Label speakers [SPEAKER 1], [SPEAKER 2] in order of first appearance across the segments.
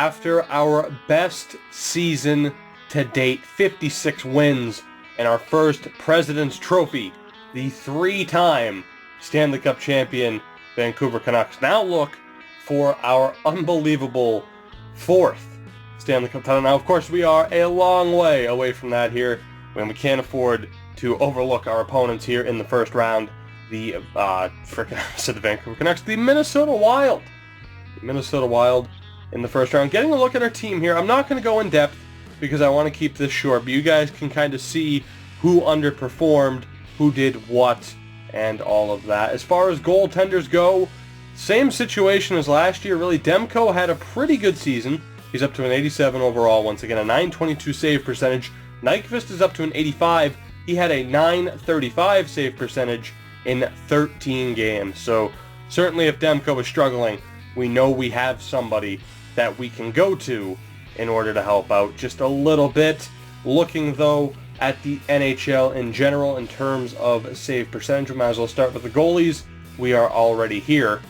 [SPEAKER 1] after our best season to date, 56 wins, and our first President's Trophy, the 3-time Stanley Cup champion Vancouver Canucks now look for our unbelievable 4th Stanley Cup title. Now, of course, we are a long way away from that here, and we can't afford to overlook our opponents here in the first round. The Vancouver Canucks, the Minnesota Wild. The Minnesota Wild in the first round. Getting a look at our team here. I'm not going to go in depth because I want to keep this short, but you guys can kind of see who underperformed, who did what, and all of that. As far as goaltenders go, same situation as last year, really. Demko had a pretty good season. He's up to an 87 overall, once again, a 922 save percentage. Nyquist is up to an 85. He had a 935 save percentage in 13 games. So certainly if Demko is struggling, we know we have somebody that we can go to in order to help out just a little bit. Looking, though, at the NHL in general in terms of save percentage, we might as well start with the goalies. We are already here.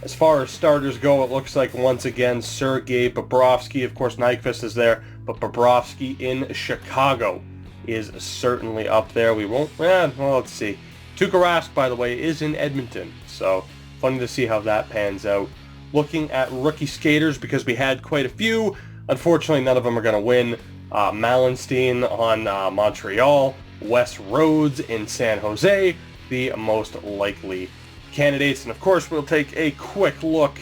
[SPEAKER 1] As far as starters go, it looks like, once again, Sergei Bobrovsky. Of course, Nyquist is there, but Bobrovsky in Chicago is certainly up there. We won't... well, let's see. Tuukka Rask, by the way, is in Edmonton, so funny to see how that pans out. Looking at rookie skaters, because we had quite a few. Unfortunately, none of them are going to win. Malenstein on Montreal, Wes Rhodes in San Jose, the most likely candidates. And of course, we'll take a quick look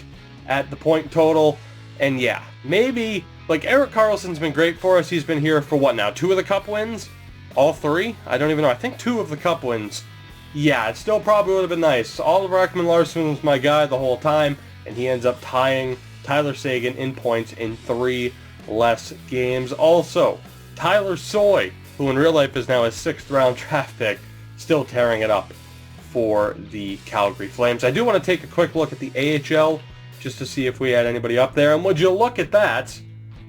[SPEAKER 1] at the point total. And yeah, maybe, like, Erik Karlsson's been great for us. He's been here for what now? 2 of the Cup wins? All 3? I don't even know. I think 2 of the Cup wins. Yeah, it still probably would have been nice. Oliver Ekman-Larsson was my guy the whole time, and he ends up tying Tyler Seguin in points in 3 less games. Also, Tyler Soy, who in real life is now a 6th round draft pick, still tearing it up for the Calgary Flames. I do want to take a quick look at the AHL just to see if we had anybody up there. And would you look at that?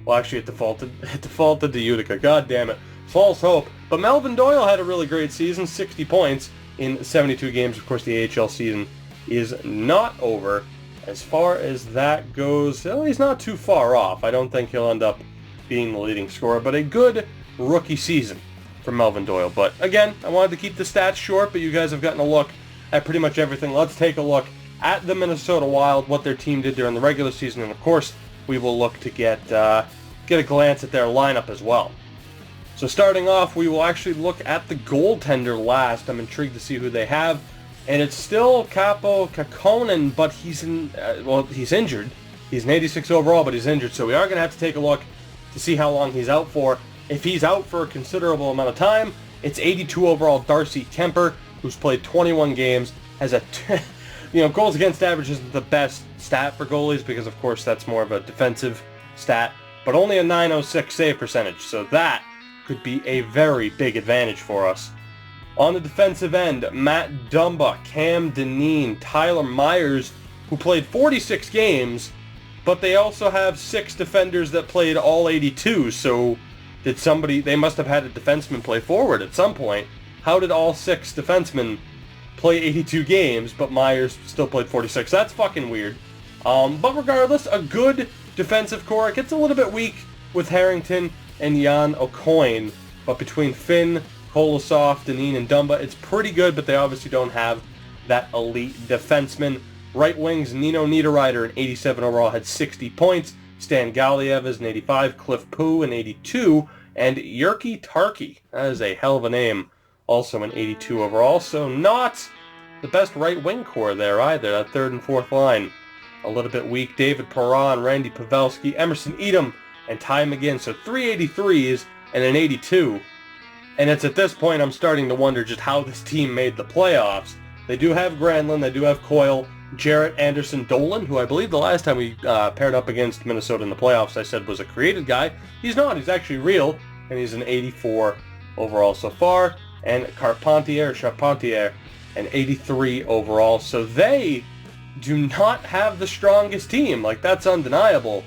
[SPEAKER 1] Well, actually, it defaulted to Utica. God damn it. False hope. But Melvin Doyle had a really great season, 60 points in 72 games. Of course, the AHL season is not over. As far as that goes, well, he's not too far off. I don't think he'll end up being the leading scorer, but a good rookie season for Melvin Doyle. But again, I wanted to keep the stats short, but you guys have gotten a look at pretty much everything. Let's take a look at the Minnesota Wild, what their team did during the regular season, and of course, we will look to get a glance at their lineup as well. So starting off, we will actually look at the goaltender last. I'm intrigued to see who they have. And it's still Kaapo Kähkönen, but he's injured. He's an 86 overall, but he's injured. So we are going to have to take a look to see how long he's out for. If he's out for a considerable amount of time, it's 82 overall Darcy Kemper, who's played 21 games, has a, goals against average isn't the best stat for goalies because, of course, that's more of a defensive stat, but only a 906 save percentage. So that could be a very big advantage for us. On the defensive end, Matt Dumba, Cam Dineen, Tyler Myers, who played 46 games, but they also have 6 defenders that played all 82, so they must have had a defenseman play forward at some point. How did all 6 defensemen play 82 games, but Myers still played 46? That's fucking weird. But regardless, a good defensive core. It gets a little bit weak with Harrington and Jan O'Coin, but between Finn, Kolosov, Dineen, and Dumba, it's pretty good, but they obviously don't have that elite defenseman. Right wings, Nino Niederreiter, an 87 overall, had 60 points. Stan Galiev is an 85, Cliff Poo an 82, and Jyrki Tarkki, that is a hell of a name, also an 82 overall. So not the best right wing core there either. That 3rd and 4th line, a little bit weak. David Perron, Randy Pavelski, Emerson Edom, and Ty McGinn. So 3 83s and an 82. And it's at this point I'm starting to wonder just how this team made the playoffs. They do have Granlund, they do have Coyle, Jarrett Anderson Dolan, who I believe the last time we paired up against Minnesota in the playoffs I said was a created guy. He's not, he's actually real, and he's an 84 overall so far. And Charpentier, an 83 overall. So they do not have the strongest team. Like, that's undeniable.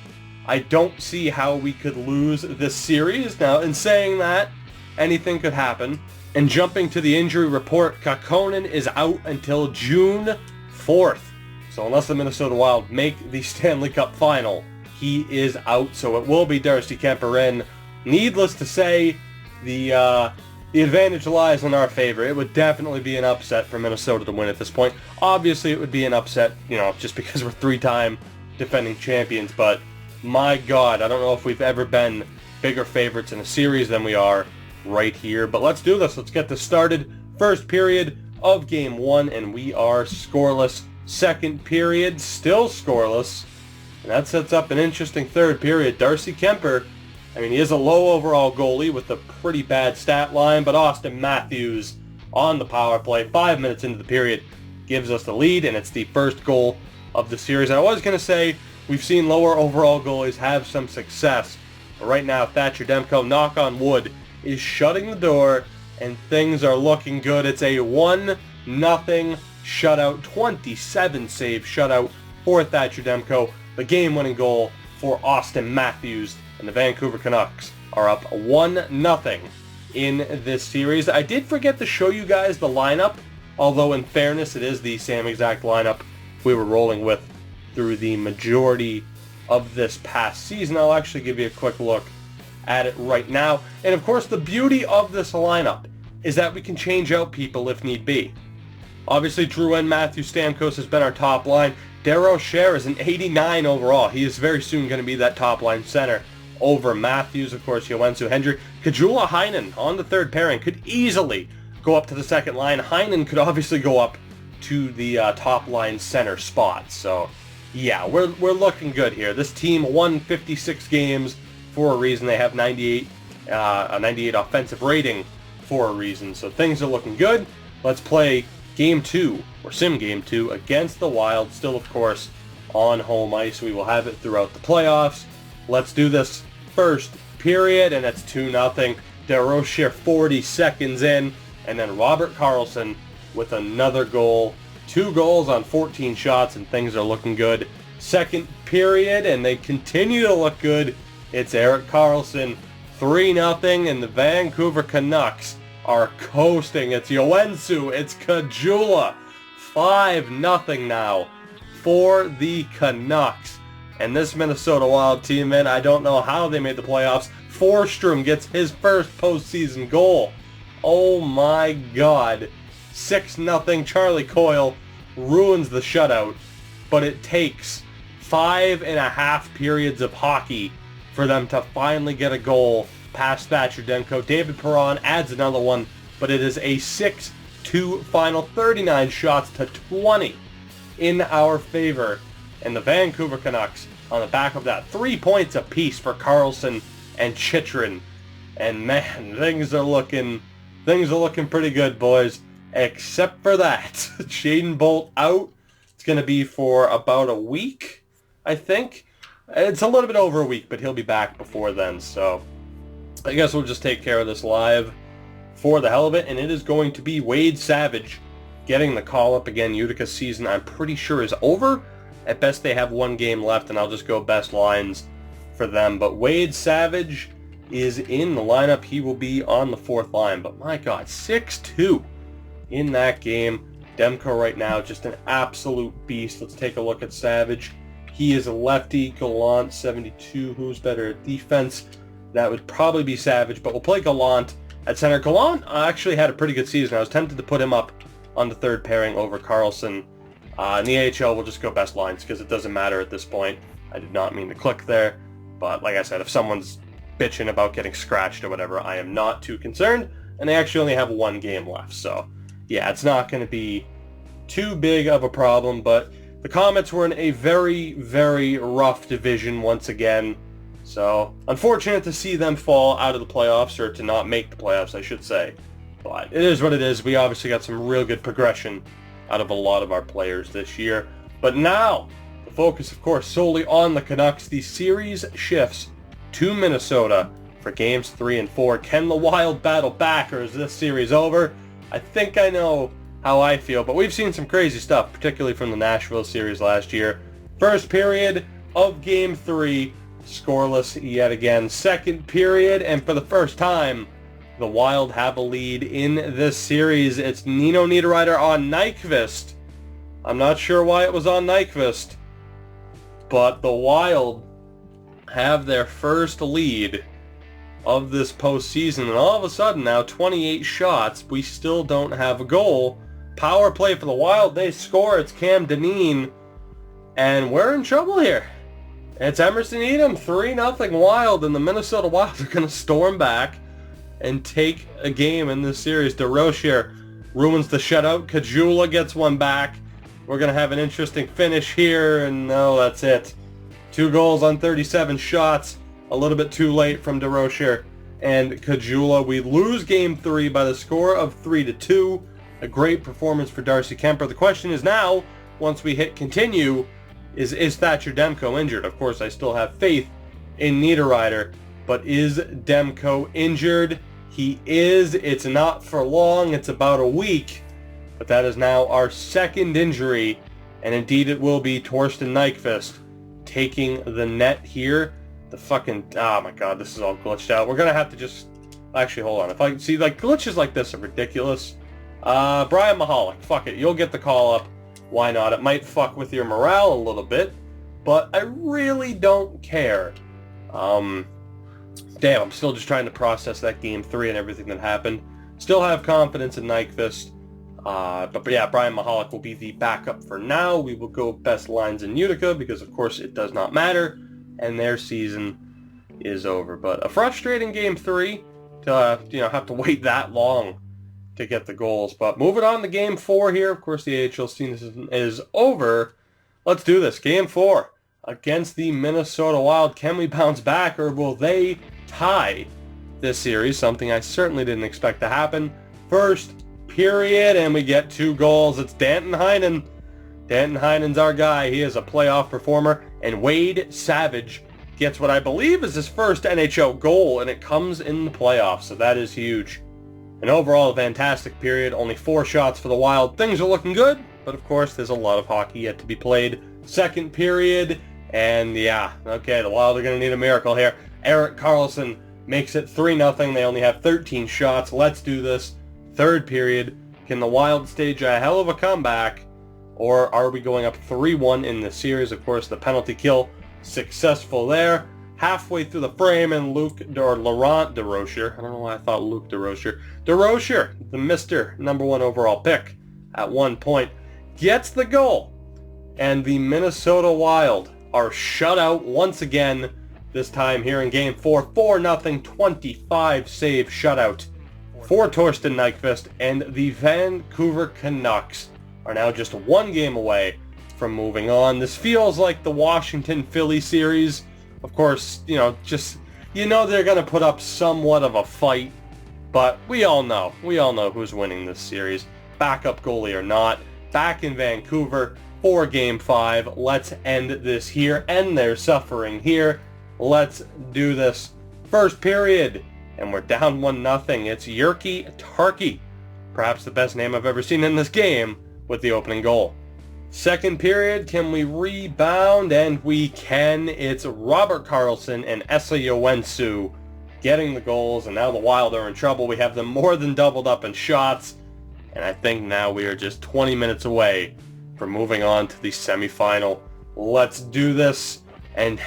[SPEAKER 1] I don't see how we could lose this series. Now, in saying that, anything could happen. And jumping to the injury report, Kähkönen is out until June 4th. So unless the Minnesota Wild make the Stanley Cup final, he is out, so it will be Darcy Kuemper in. Needless to say, the advantage lies in our favor. It would definitely be an upset for Minnesota to win at this point. Obviously, it would be an upset, just because we're three-time defending champions, but my God, I don't know if we've ever been bigger favorites in a series than we are right here. But let's do this. Let's get this started. First period of Game 1, and we are scoreless. Second period, still scoreless. And that sets up an interesting third period. Darcy Kuemper, he is a low overall goalie with a pretty bad stat line, but Austin Matthews on the power play, 5 minutes into the period, gives us the lead, and it's the first goal of the series. And I was going to say, we've seen lower overall goalies have some success. But right now, Thatcher Demko, knock on wood, is shutting the door, and things are looking good. It's a 1-0 shutout, 27-save shutout for Thatcher Demko. The game-winning goal for Austin Matthews, and the Vancouver Canucks are up 1-0 in this series. I did forget to show you guys the lineup, although in fairness, it is the same exact lineup we were rolling with through the majority of this past season. I'll actually give you a quick look at it right now. And of course, the beauty of this lineup is that we can change out people if need be. Obviously, Drouin, Matthews, Stamkos has been our top line. Darryl Scher is an 89 overall. He is very soon going to be that top line center over Matthews. Of course, Joensuu, Hendry. Kajula Heinen on the third pairing could easily go up to the second line. Heinen could obviously go up to the top line center spot. So, yeah, we're looking good here. This team won 56 games for a reason. They have a 98 offensive rating for a reason. So things are looking good. Let's play Game 2, or Sim Game 2, against the Wild. Still, of course, on home ice. We will have it throughout the playoffs. Let's do this first period, and it's 2-0. DeRocher 40 seconds in, and then Robert Karlsson with another goal. 2 goals on 14 shots, and things are looking good. Second period, and they continue to look good. It's Erik Karlsson, 3-0, and the Vancouver Canucks are coasting. It's Joensuu, it's Kajula, 5-0 now for the Canucks. And this Minnesota Wild team, man, I don't know how they made the playoffs. Forsstrom gets his first postseason goal. Oh my God. 6-0, Charlie Coyle ruins the shutout, but it takes 5.5 periods of hockey for them to finally get a goal past Thatcher Demko. David Perron adds another one, but it is a 6-2 final, 39 shots to 20 in our favor. And the Vancouver Canucks, on the back of that, 3 points apiece for Karlsson and Chychrun. And man, things are looking pretty good, boys. Except for that, Shaden Bolt out. It's going to be for about a week, I think. It's a little bit over a week, but he'll be back before then. So I guess we'll just take care of this live for the hell of it. And it is going to be Wade Savage getting the call-up again. Utica's season, I'm pretty sure, is over. At best, they have 1 game left, and I'll just go best lines for them. But Wade Savage is in the lineup. He will be on the 4th line. But my God, 6-2 in that game. Demko right now, just an absolute beast. Let's take a look at Savage. He is a lefty. Gallant, 72. Who's better at defense? That would probably be Savage, but we'll play Gallant at center. Gallant actually had a pretty good season. I was tempted to put him up on the third pairing over Karlsson. In the AHL, we'll just go best lines because it doesn't matter at this point. I did not mean to click there, but like I said, if someone's bitching about getting scratched or whatever, I am not too concerned, and they actually only have 1 game left, so yeah, it's not going to be too big of a problem. But the Comets were in a very, very rough division once again. So, unfortunate to see them fall out of the playoffs, or to not make the playoffs, I should say. But it is what it is. We obviously got some real good progression out of a lot of our players this year. But now, the focus, of course, solely on the Canucks. The series shifts to Minnesota for Games 3 and 4. Can the Wild battle back, or is this series over? I think I know how I feel, but we've seen some crazy stuff, particularly from the Nashville series last year. First period of Game 3, scoreless yet again. Second period, and for the first time, the Wild have a lead in this series. It's Nino Niederreiter on Nyquist. I'm not sure why it was on Nyquist, but the Wild have their first lead of this postseason, and all of a sudden now 28 shots, we still don't have a goal. Power play for the Wild, they score, it's Cam Dineen, and we're in trouble here. It's Emerson Edom, 3-0 Wild, and the Minnesota Wild are going to storm back and take a game in this series. DeRocher ruins the shutout, Kajula gets one back. We're going to have an interesting finish here, and no, that's it. 2 goals on 37 shots. A little bit too late from DeRocher and Kajula. We lose Game 3 by the score of 3-2. A great performance for Darcy Kemper. The question is now, once we hit continue, is Thatcher Demko injured? Of course, I still have faith in Niederreiter, but is Demko injured? He is. It's not for long. It's about a week, but that is now our second injury, and indeed it will be Torsten Nyquist taking the net here. The fucking, oh my god, this is all glitched out. We're gonna have to just, actually, hold on. If I see, like, glitches like this are ridiculous. Brian Mahalik, fuck it, you'll get the call up. Why not? It might fuck with your morale a little bit, but I really don't care. Damn, I'm still just trying to process that Game 3 and everything that happened. Still have confidence in Nyquist. But yeah, Brian Mahalik will be the backup for now. We will go best lines in Utica because, of course, it does not matter. And their season is over. But a frustrating Game 3 to have to wait that long to get the goals. But moving on to Game 4 here. Of course, the AHL season is over. Let's do this. Game 4 against the Minnesota Wild. Can we bounce back, or will they tie this series? Something I certainly didn't expect to happen. First period, and we get 2 goals. It's Danton Heinen. Danton Heinen's our guy. He is a playoff performer. And Wade Savage gets what I believe is his first NHL goal, and it comes in the playoffs, so that is huge. And overall, a fantastic period. Only 4 shots for the Wild. Things are looking good, but of course, there's a lot of hockey yet to be played. Second period, and yeah, okay, the Wild are going to need a miracle here. Erik Karlsson makes it 3-0. They only have 13 shots. Let's do this. Third period. Can the Wild stage a hell of a comeback? Or are we going up 3-1 in the series? Of course, the penalty kill successful there. Halfway through the frame, and Laurent DeRocher, I don't know why I thought Luke DeRocher. DeRocher, the Mr. #1 overall pick, at one point, gets the goal. And the Minnesota Wild are shut out once again, this time here in Game 4. 4-0, 25-save shutout for Torsten Nyquist, and the Vancouver Canucks are now just 1 game away from moving on. This feels like the Washington-Philly series. Of course, they're going to put up somewhat of a fight, but we all know who's winning this series. Backup goalie or not, back in Vancouver for Game 5. Let's end this here, end their suffering here. Let's do this. First period, and we're down 1-0. It's Jyrki Tarkki, perhaps the best name I've ever seen in this game, with the opening goal. Second period, can we rebound? And we can. It's Robert Karlsson and Esa Yoensu getting the goals, and now the Wild are in trouble. We have them more than doubled up in shots, and I think now we are just 20 minutes away from moving on to the semifinal. Let's do this, and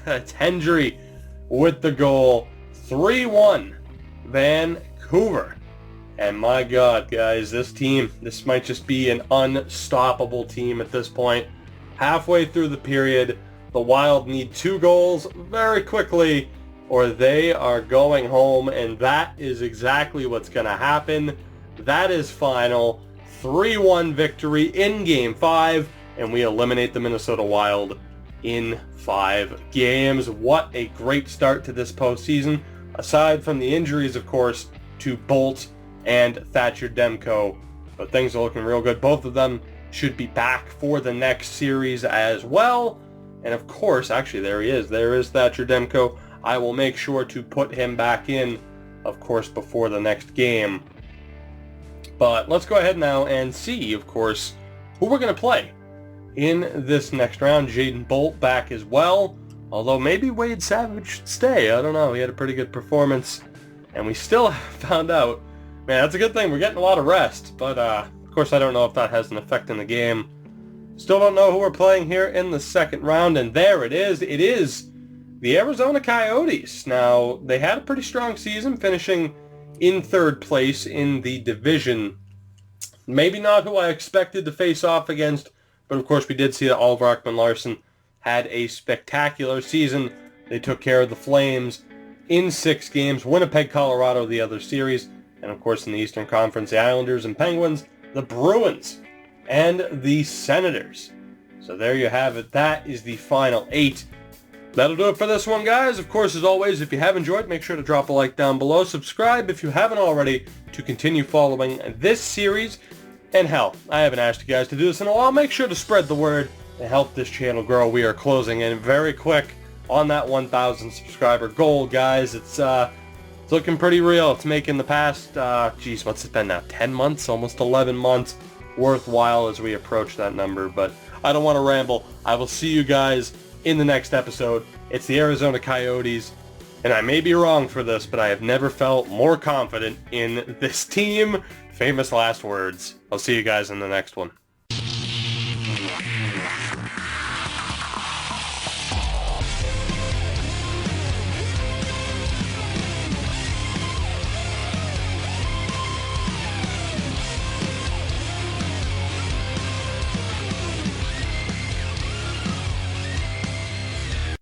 [SPEAKER 1] it's Hendry with the goal. 3-1 Vancouver. And my god, guys, this might just be an unstoppable team at this point. Halfway through the period, the Wild need 2 goals very quickly, or they are going home, and that is exactly what's going to happen. That is final. 3-1 victory in Game 5, and we eliminate the Minnesota Wild in 5 games. What a great start to this postseason. Aside from the injuries, of course, to Bolt and Thatcher Demko, but things are looking real good. Both of them should be back for the next series as well. And of course, actually, there he is. There is Thatcher Demko. I will make sure to put him back in, of course, before the next game. But let's go ahead now and see, of course, who we're going to play in this next round. Jaden Bolt back as well, although maybe Wade Savage should stay. I don't know. He had a pretty good performance, and we still found out. Man, that's a good thing. We're getting a lot of rest, but of course I don't know if that has an effect in the game. Still don't know who we're playing here in the second round, and there it is. It is the Arizona Coyotes. Now, they had a pretty strong season, finishing in third place in the division. Maybe not who I expected to face off against, but of course we did see that Oliver Ekman-Larsson had a spectacular season. They took care of the Flames in 6 games. Winnipeg, Colorado, the other series. And of course in the Eastern Conference, the Islanders and Penguins, the Bruins, and the Senators. So there you have it. That is the final 8. That'll do it for this one, guys. Of course, as always, if you have enjoyed, make sure to drop a like down below. Subscribe if you haven't already to continue following this series. And hell, I haven't asked you guys to do this in a while. Make sure to spread the word and help this channel grow. We are closing in very quick on that 1,000 subscriber goal, guys. It's looking pretty real. It's making the past, what's it been now? 10 months? Almost 11 months worthwhile as we approach that number. But I don't want to ramble. I will see you guys in the next episode. It's the Arizona Coyotes, and I may be wrong for this, but I have never felt more confident in this team. Famous last words. I'll see you guys in the next one.